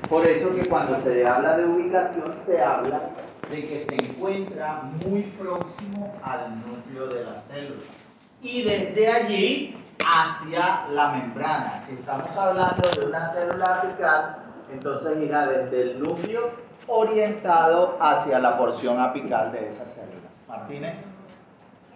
Por eso que cuando se habla de ubicación se habla de que se encuentra muy próximo al núcleo de la célula y desde allí hacia la membrana. Si estamos hablando de una célula apical, entonces irá desde el núcleo orientado hacia la porción apical de esa célula. Martínez.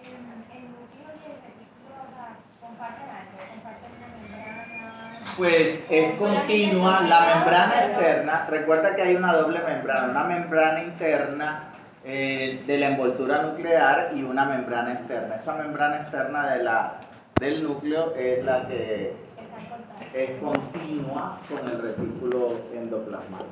El núcleo y el retículo, o sea, comparten algo, comparten una membrana. Pues es continua. La membrana externa, recuerda que hay una doble membrana, una membrana interna de la envoltura nuclear y una membrana externa. Esa membrana externa del núcleo es la que es continua con el retículo endoplasmático.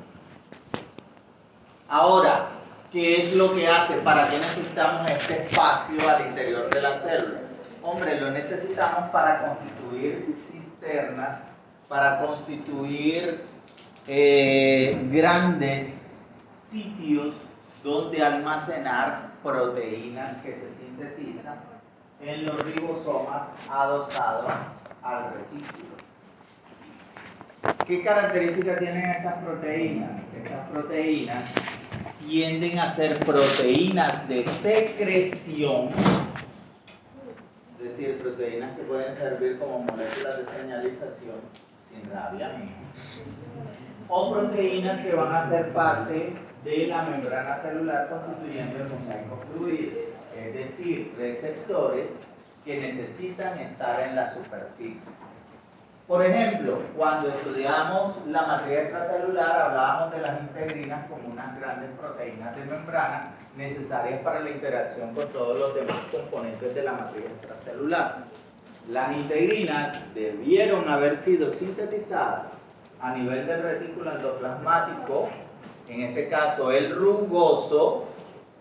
Ahora, ¿qué es lo que hace? ¿Para qué necesitamos este espacio al interior de la célula? Hombre, lo necesitamos para constituir cisternas, para constituir grandes sitios donde almacenar proteínas que se sintetizan en los ribosomas adosados al retículo. ¿Qué características tienen estas proteínas? Estas proteínas tienden a ser proteínas de secreción, es decir, proteínas que pueden servir como moléculas de señalización, sin rabia, o proteínas que van a ser parte de la membrana celular constituyendo el mosaico fluido, es decir, receptores que necesitan estar en la superficie. Por ejemplo, cuando estudiamos la matriz extracelular hablábamos de las integrinas como unas grandes proteínas de membrana necesarias para la interacción con todos los demás componentes de la matriz extracelular. Las integrinas debieron haber sido sintetizadas a nivel del retículo endoplasmático, en este caso el rugoso,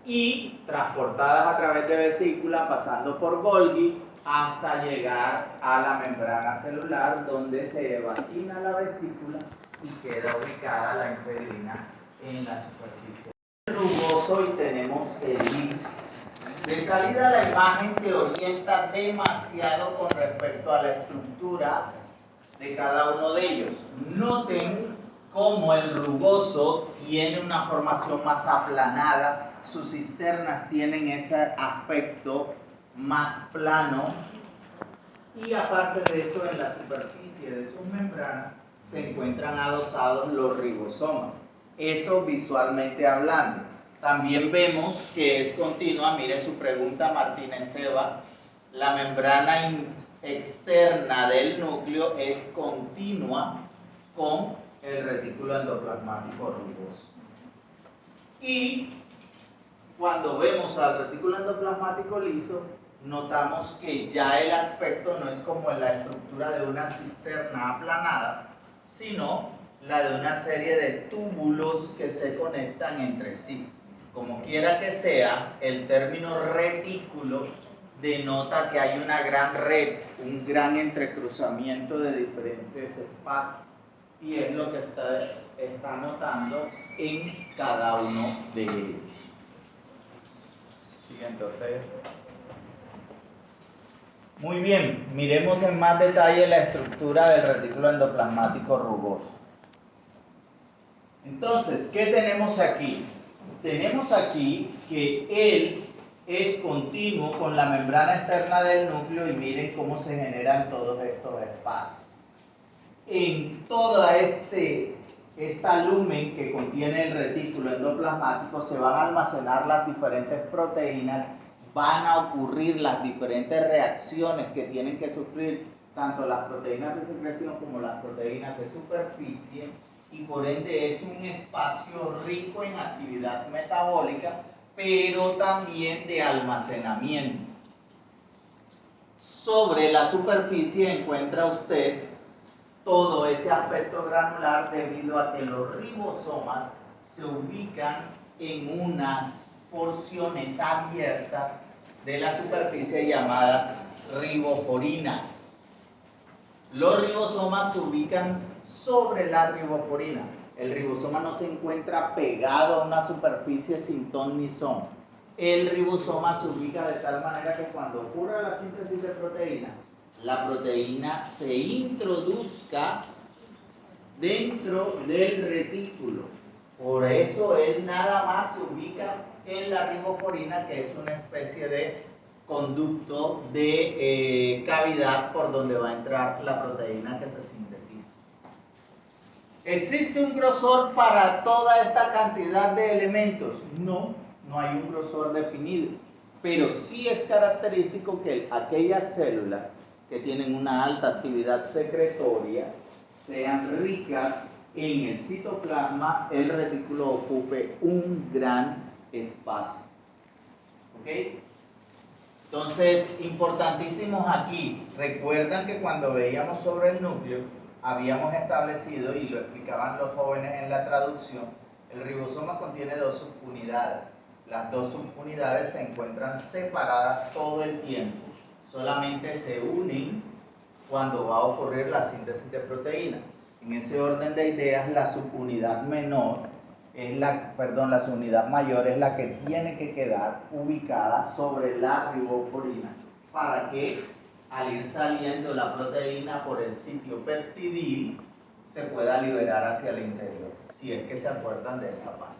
y transportadas a través de vesícula pasando por Golgi hasta llegar a la membrana celular donde se evacuina la vesícula y queda ubicada la integrina en la superficie del rugoso y tenemos el liso. De salida la imagen te orienta demasiado con respecto a la estructura de cada uno de ellos. Noten cómo el rugoso tiene una formación más aplanada, sus cisternas tienen ese aspecto más plano y aparte de eso en la superficie de sus membranas se encuentran adosados los ribosomas. Eso visualmente hablando. También vemos que es continua, mire su pregunta Martínez Seba, la membrana externa del núcleo es continua con el retículo endoplasmático rugoso. Y cuando vemos al retículo endoplasmático liso, notamos que ya el aspecto no es como en la estructura de una cisterna aplanada, sino la de una serie de túbulos que se conectan entre sí. Como quiera que sea, el término retículo denota que hay una gran red, un gran entrecruzamiento de diferentes espacios. Y es lo que está notando en cada uno de ellos. Siguiente, ustedes. Muy bien, miremos en más detalle la estructura del retículo endoplasmático rugoso. Entonces, ¿qué tenemos aquí? Tenemos aquí que él es continuo con la membrana externa del núcleo y miren cómo se generan todos estos espacios. En toda esta lumen que contiene el retículo endoplasmático se van a almacenar las diferentes proteínas, van a ocurrir las diferentes reacciones que tienen que sufrir tanto las proteínas de secreción como las proteínas de superficie y por ende es un espacio rico en actividad metabólica pero también de almacenamiento. Sobre la superficie encuentra usted todo ese aspecto granular debido a que los ribosomas se ubican en unas porciones abiertas de la superficie llamadas riboporinas. Los ribosomas se ubican sobre la riboporina. El ribosoma no se encuentra pegado a una superficie sin ton ni son. El ribosoma se ubica de tal manera que cuando ocurra la síntesis de proteína, la proteína se introduzca dentro del retículo. Por eso él nada más se ubica en la riboporina, que es una especie de conducto de cavidad por donde va a entrar la proteína que se sintetiza. ¿Existe un grosor para toda esta cantidad de elementos? No, no hay un grosor definido, pero sí es característico que aquellas células que tienen una alta actividad secretoria sean ricas en el citoplasma, el retículo ocupe un gran espacio. ¿Ok? Entonces, importantísimos aquí, recuerdan que cuando veíamos sobre el núcleo, habíamos establecido, y lo explicaban los jóvenes en la traducción, el ribosoma contiene dos subunidades. Las dos subunidades se encuentran separadas todo el tiempo, solamente se unen cuando va a ocurrir la síntesis de proteína. En ese orden de ideas, la subunidad menor la subunidad mayor es la que tiene que quedar ubicada sobre la riboporina para que al ir saliendo la proteína por el sitio peptidil se pueda liberar hacia el interior, si es que se acuerdan de esa parte.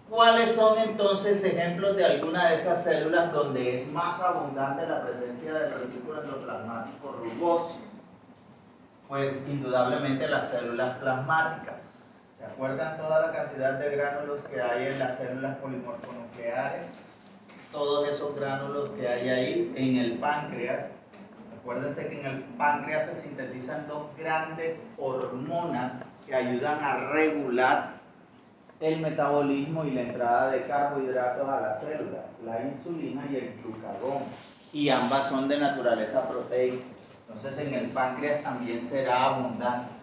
¿Cuáles son entonces ejemplos de alguna de esas células donde es más abundante la presencia del retículo endoplasmático rugoso? Pues indudablemente las células plasmáticas. ¿Se acuerdan toda la cantidad de gránulos que hay en las células polimorfonucleares? Todos esos gránulos que hay ahí en el páncreas. Acuérdense que en el páncreas se sintetizan dos grandes hormonas que ayudan a regular el metabolismo y la entrada de carbohidratos a la célula, la insulina y el glucagón. Y ambas son de naturaleza proteica. Entonces en el páncreas también será abundante.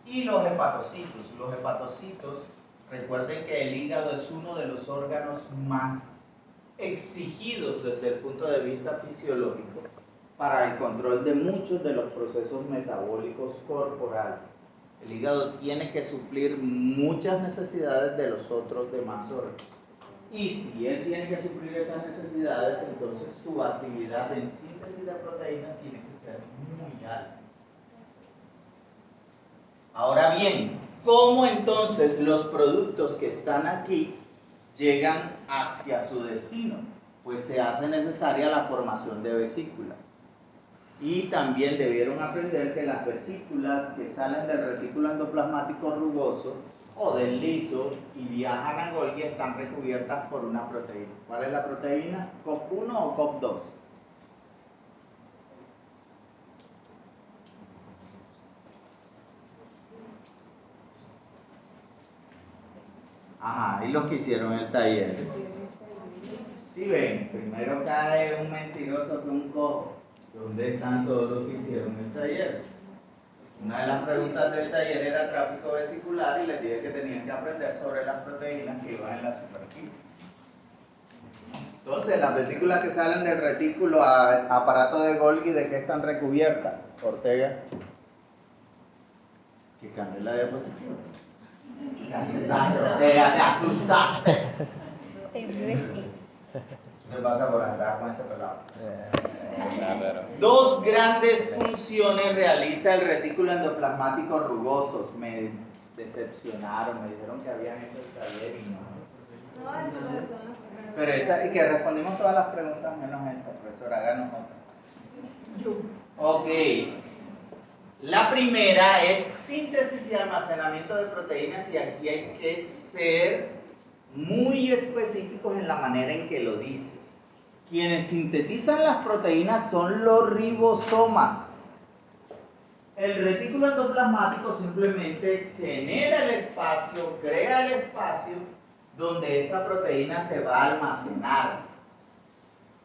Y los hepatocitos. Los hepatocitos, recuerden que el hígado es uno de los órganos más exigidos desde el punto de vista fisiológico para el control de muchos de los procesos metabólicos corporales. El hígado tiene que suplir muchas necesidades de los otros demás órganos. Y si él tiene que suplir esas necesidades, entonces su actividad en síntesis de proteínas tiene que ser muy alta. Ahora bien, ¿cómo entonces los productos que están aquí llegan hacia su destino? Pues se hace necesaria la formación de vesículas. Y también debieron aprender que las vesículas que salen del retículo endoplasmático rugoso o del liso y viajan a Golgi están recubiertas por una proteína. ¿Cuál es la proteína? ¿COP1 o COP2? Ajá, y los que hicieron el taller. Si ven, primero cae un mentiroso que un cojo. ¿Dónde están todos los que hicieron el taller? Una de las preguntas del taller era tráfico vesicular y les dije que tenían que aprender sobre las proteínas que iban en la superficie. Entonces, las vesículas que salen del retículo a aparato de Golgi, ¿de qué están recubiertas? Ortega. Que cambie la diapositiva. Te asustaste, Ortega, te asustaste. ¿Qué pasa por andar con ese pelado? Dos grandes funciones realiza el retículo endoplasmático rugoso. Me decepcionaron, me dijeron que habían hecho el taller y no. Pero esa, y que respondimos todas las preguntas menos esa, profesora, háganos otra. Ok. La primera es síntesis y almacenamiento de proteínas, y aquí hay que ser muy específicos en la manera en que lo dices. Quienes sintetizan las proteínas son los ribosomas. El retículo endoplasmático simplemente genera el espacio, crea el espacio donde esa proteína se va a almacenar.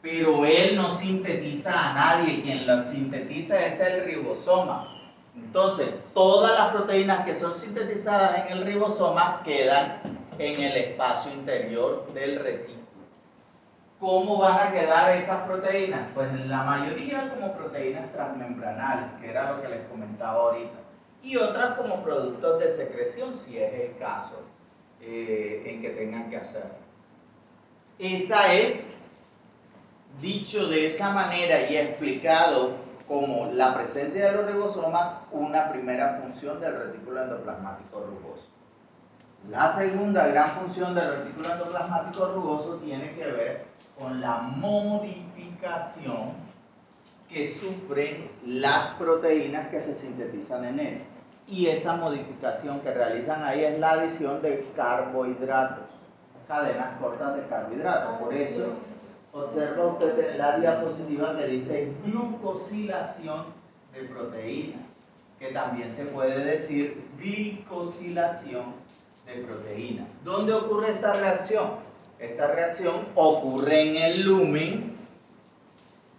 Pero él no sintetiza a nadie, quien lo sintetiza es el ribosoma. Entonces, todas las proteínas que son sintetizadas en el ribosoma quedan en el espacio interior del retículo. ¿Cómo van a quedar esas proteínas? Pues en la mayoría como proteínas transmembranales, que era lo que les comentaba ahorita, y otras como productos de secreción, si es el caso en que tengan que hacerlo. Esa es, dicho de esa manera y explicado como la presencia de los ribosomas una primera función del retículo endoplasmático rugoso. La segunda gran función del retículo endoplasmático rugoso tiene que ver con la modificación que sufren las proteínas que se sintetizan en él. Y esa modificación que realizan ahí es la adición de carbohidratos, cadenas cortas de carbohidratos. Por eso, observa usted en la diapositiva que dice glucosilación de proteínas, que también se puede decir glicosilación de proteínas. ¿Dónde ocurre esta reacción? Esta reacción ocurre en el lumen.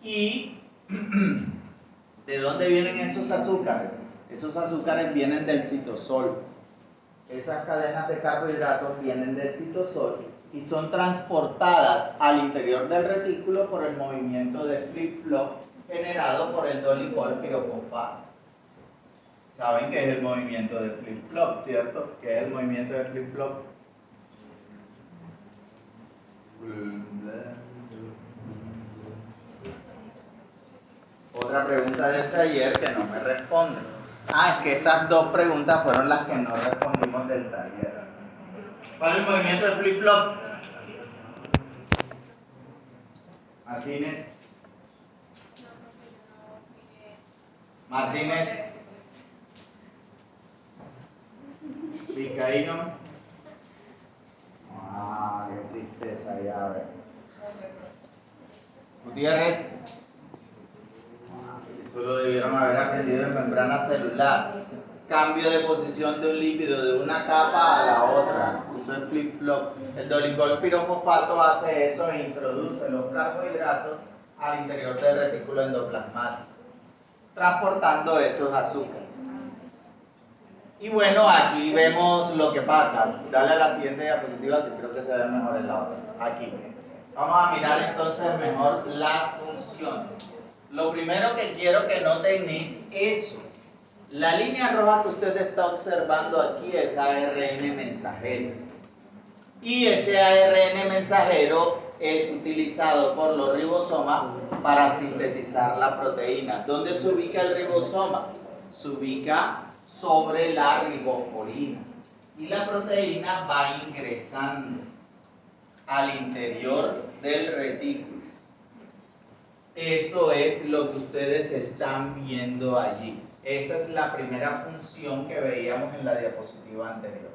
¿Y de dónde vienen esos azúcares? Esos azúcares vienen del citosol. Esas cadenas de carbohidratos vienen del citosol y son transportadas al interior del retículo por el movimiento de flip-flop generado por el dolicol pirofosfato. Saben qué es el movimiento de flip-flop, ¿cierto? ¿Qué es el movimiento de flip-flop? Otra pregunta del taller que no me responden. Es que esas dos preguntas fueron las que no respondimos del taller. ¿Cuál es el movimiento de flip-flop? Martínez. Martínez. Vizcaíno. Qué tristeza ya, a ver. Gutiérrez. Eso lo debieron haber aprendido en membrana celular. Cambio de posición de un lípido de una capa a la otra. Eso es flip-flop. El dolicol pirofosfato hace eso e introduce los carbohidratos al interior del retículo endoplasmático, transportando esos azúcares. Y bueno, aquí vemos lo que pasa. Dale a la siguiente diapositiva que creo que se ve mejor en la otra. Aquí. Vamos a mirar entonces mejor las funciones. Lo primero que quiero que noten es eso. La línea roja que usted está observando aquí es ARN mensajero. Y ese ARN mensajero es utilizado por los ribosomas para sintetizar la proteína. ¿Dónde se ubica el ribosoma? Se ubica sobre la riboforina. Y la proteína va ingresando al interior del retículo. Eso es lo que ustedes están viendo allí. Esa es la primera función que veíamos en la diapositiva anterior.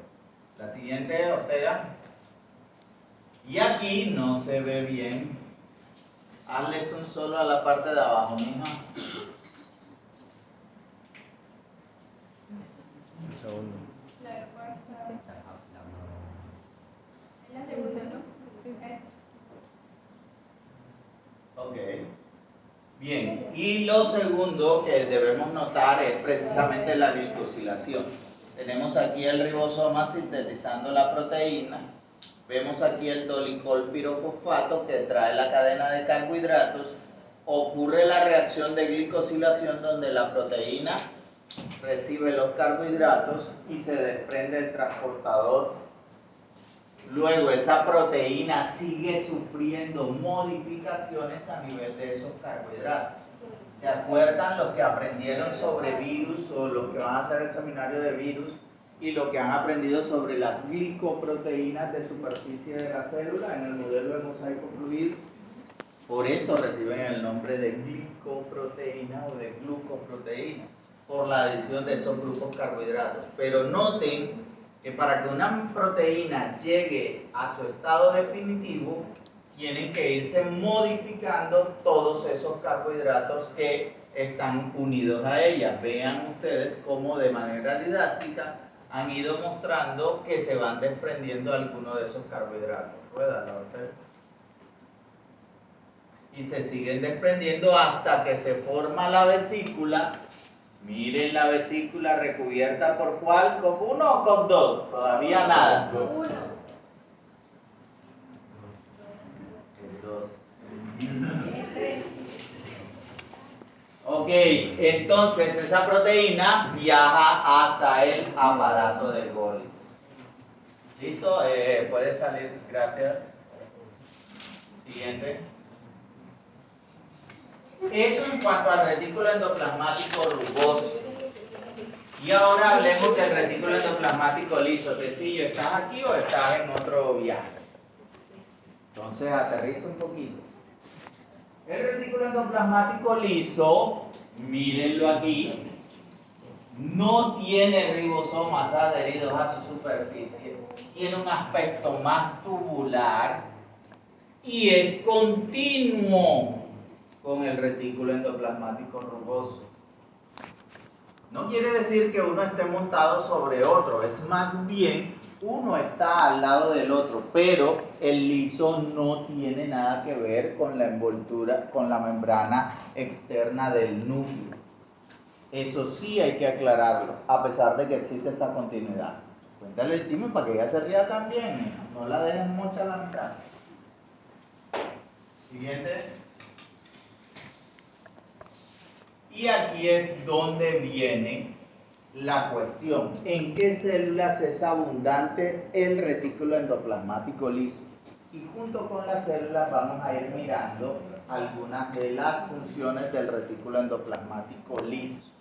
La siguiente, Ortega. Y aquí no se ve bien. Hazles un solo a la parte de abajo, mija. Un segundo. Es la segunda, ¿no? Eso. Ok. Bien, y lo segundo que debemos notar es precisamente la glicosilación. Tenemos aquí el ribosoma sintetizando la proteína. Vemos aquí el dolicol pirofosfato que trae la cadena de carbohidratos. Ocurre la reacción de glicosilación donde la proteína recibe los carbohidratos y se desprende el transportador. Luego esa proteína sigue sufriendo modificaciones a nivel de esos carbohidratos. ¿Se acuerdan los que aprendieron sobre virus o los que van a hacer el seminario de virus y lo que han aprendido sobre las glicoproteínas de superficie de la célula en el modelo de mosaico fluido? Por eso reciben el nombre de glicoproteína o de glucoproteína, por la adición de esos grupos carbohidratos. Pero noten que para que una proteína llegue a su estado definitivo, tienen que irse modificando todos esos carbohidratos que están unidos a ella. Vean ustedes cómo de manera didáctica han ido mostrando que se van desprendiendo algunos de esos carbohidratos. Ruédala, Ortega. Y se siguen desprendiendo hasta que se forma la vesícula. Miren la vesícula recubierta por ¿cuál? ¿COP1 o COP2? Todavía nada. Uno. Ok, entonces esa proteína viaja hasta el aparato del Golgi. ¿Listo? Puede salir, gracias. Siguiente. Eso en cuanto al retículo endoplasmático rugoso. Y ahora hablemos del retículo endoplasmático liso. Tecillo, ¿estás aquí o estás en otro viaje? Entonces aterriza un poquito. El retículo endoplasmático liso, mírenlo aquí, no tiene ribosomas adheridos a su superficie, tiene un aspecto más tubular y es continuo con el retículo endoplasmático rugoso. No quiere decir que uno esté montado sobre otro, es más bien uno está al lado del otro, pero el liso no tiene nada que ver con la envoltura, con la membrana externa del núcleo. Eso sí hay que aclararlo, a pesar de que existe esa continuidad. Cuéntale el chisme para que ella se ría también, hija. No la dejen mucha a la mitad. Siguiente. Y aquí es donde viene la cuestión. ¿En qué células es abundante el retículo endoplasmático liso? Y junto con las células vamos a ir mirando algunas de las funciones del retículo endoplasmático liso.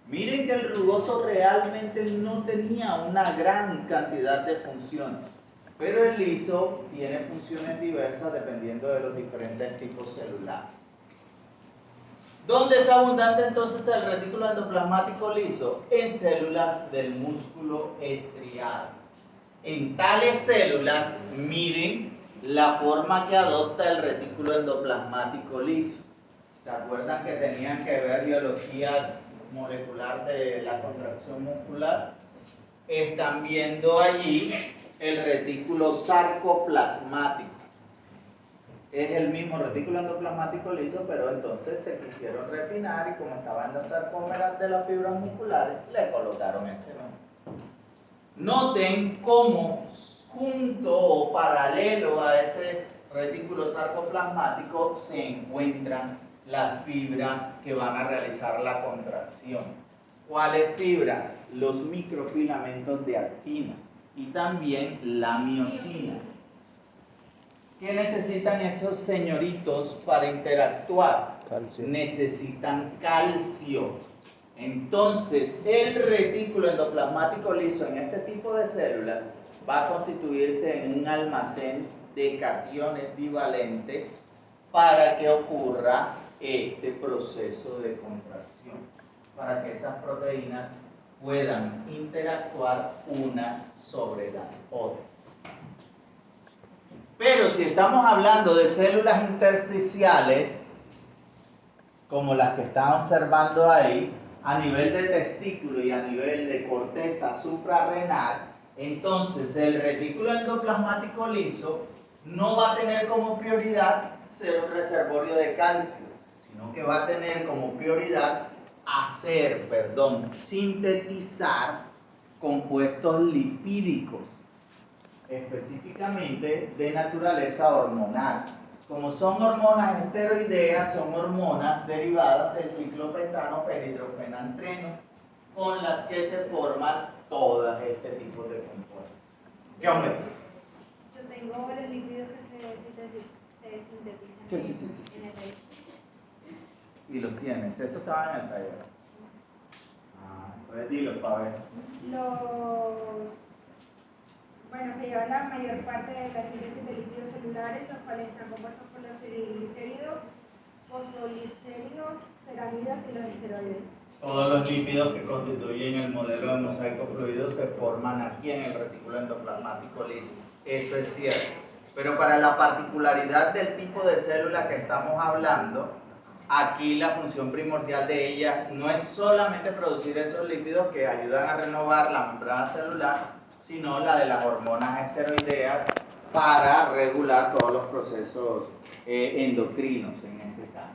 Miren que el rugoso realmente no tenía una gran cantidad de funciones, pero el liso tiene funciones diversas dependiendo de los diferentes tipos celulares. ¿Dónde es abundante entonces el retículo endoplasmático liso? En células del músculo estriado. En tales células, miren la forma que adopta el retículo endoplasmático liso. ¿Se acuerdan que tenían que ver biologías molecular de la contracción muscular? Están viendo allí el retículo sarcoplasmático. Es el mismo retículo endoplasmático liso, pero entonces se quisieron refinar y como estaban las sarcómeras de las fibras musculares, le colocaron ese nombre. Noten cómo junto o paralelo a ese retículo sarcoplasmático se encuentran las fibras que van a realizar la contracción. ¿Cuáles fibras? Los microfilamentos de actina y también la miosina. ¿Qué necesitan esos señoritos para interactuar? Calcio. Necesitan calcio. Entonces, el retículo endoplasmático liso en este tipo de células va a constituirse en un almacén de cationes divalentes para que ocurra este proceso de contracción, para que esas proteínas puedan interactuar unas sobre las otras. Pero si estamos hablando de células intersticiales, como las que están observando ahí, a nivel de testículo y a nivel de corteza suprarrenal, entonces el retículo endoplasmático liso no va a tener como prioridad ser un reservorio de calcio, sino que va a tener como prioridad sintetizar compuestos lipídicos, específicamente de naturaleza hormonal. Como son hormonas esteroideas, son hormonas derivadas del ciclopentano peridrofenantreno, con las que se forman todos este tipo de compuestos. ¿Qué hombre? Yo tengo los lípidos que se sintetizan en el taller. Y los tienes, eso estaba en el taller. Pues dilo para ver. Bueno, se lleva la mayor parte de la síntesis de lípidos celulares, los cuales están compuestos por los triglicéridos, fosfolicéridos, ceramidas y los esteroides. Todos los lípidos que constituyen el modelo de mosaico fluido se forman aquí en el retículo endoplasmático liso. Eso es cierto. Pero para la particularidad del tipo de célula que estamos hablando, aquí la función primordial de ella no es solamente producir esos lípidos que ayudan a renovar la membrana celular, sino la de las hormonas esteroideas para regular todos los procesos endocrinos en este caso.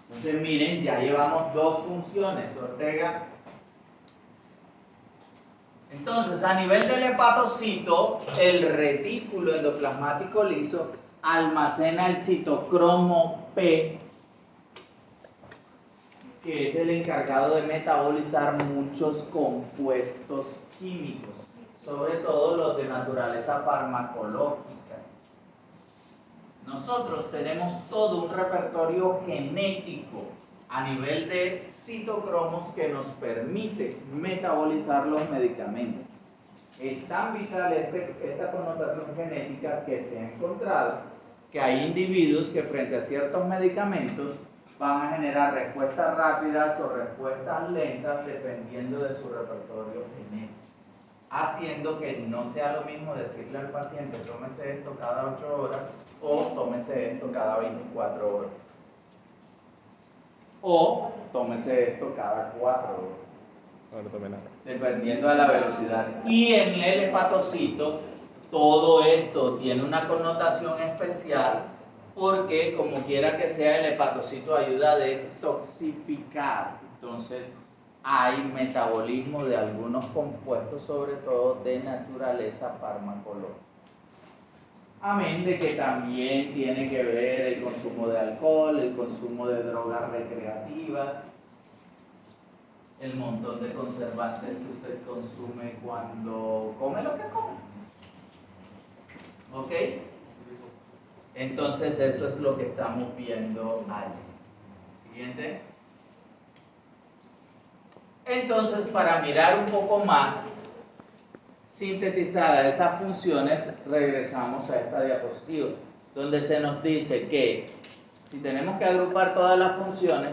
Entonces miren, ya llevamos dos funciones, Ortega. Entonces, a nivel del hepatocito, el retículo endoplasmático liso almacena el citocromo P, que es el encargado de metabolizar muchos compuestos químicos, sobre todo los de naturaleza farmacológica. nosotros tenemos todo un repertorio genético a nivel de citocromos que nos permite metabolizar los medicamentos. Es tan vital esta connotación genética que se ha encontrado que hay individuos que frente a ciertos medicamentos van a generar respuestas rápidas o respuestas lentas dependiendo de su repertorio genético, haciendo que no sea lo mismo decirle al paciente tómese esto cada 8 horas o tómese esto cada 24 horas o tómese esto cada 4 horas, dependiendo de la velocidad. Y en el hepatocito todo esto tiene una connotación especial porque como quiera que sea el hepatocito ayuda a destoxificar. Entonces hay metabolismo de algunos compuestos, sobre todo de naturaleza farmacológica. Amén de que también tiene que ver el consumo de alcohol, el consumo de drogas recreativas, el montón de conservantes que usted consume cuando come lo que come. ¿Ok? Entonces eso es lo que estamos viendo ahí. Siguiente. Entonces, para mirar un poco más sintetizadas esas funciones, regresamos a esta diapositiva, donde se nos dice que si tenemos que agrupar todas las funciones,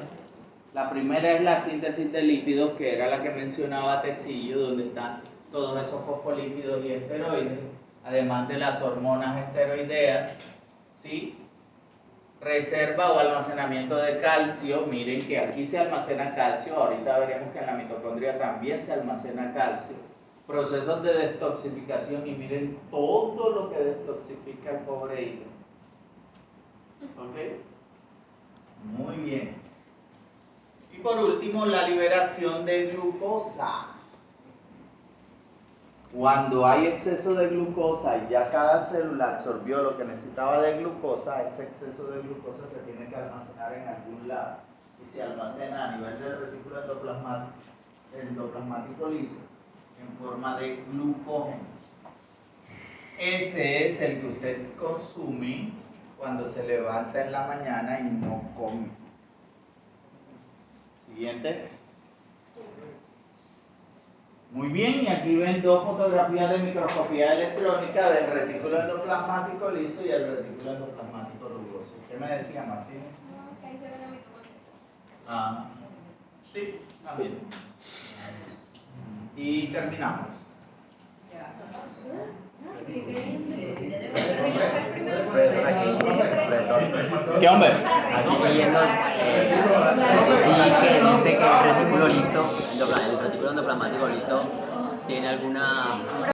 la primera es la síntesis de lípidos, que era la que mencionaba Tecillo, donde están todos esos fosfolípidos y esteroides, además de las hormonas esteroideas, ¿sí? Reserva o almacenamiento de calcio. Miren que aquí se almacena calcio, ahorita veremos que en la mitocondria también se almacena calcio. Procesos de detoxificación y miren todo lo que detoxifica el pobre hígado. ¿Ok? Muy bien. Y por último, la liberación de glucosa. Cuando hay exceso de glucosa y ya cada célula absorbió lo que necesitaba de glucosa, ese exceso de glucosa se tiene que almacenar en algún lado y se almacena a nivel del retículo endoplasmático liso en forma de glucógeno. Ese es el que usted consume cuando se levanta en la mañana y no come. Siguiente. Muy bien, y aquí ven dos fotografías de microscopía electrónica del retículo endoplasmático liso y el retículo endoplasmático rugoso. ¿Qué me decía, Martín? No, que ahí se ve la mitocondria. Ah, sí, también. Y terminamos. ¿Qué hombre? Aquí leyendo y que dice que el retículo liso, el retículo endoplasmático liso, tiene alguna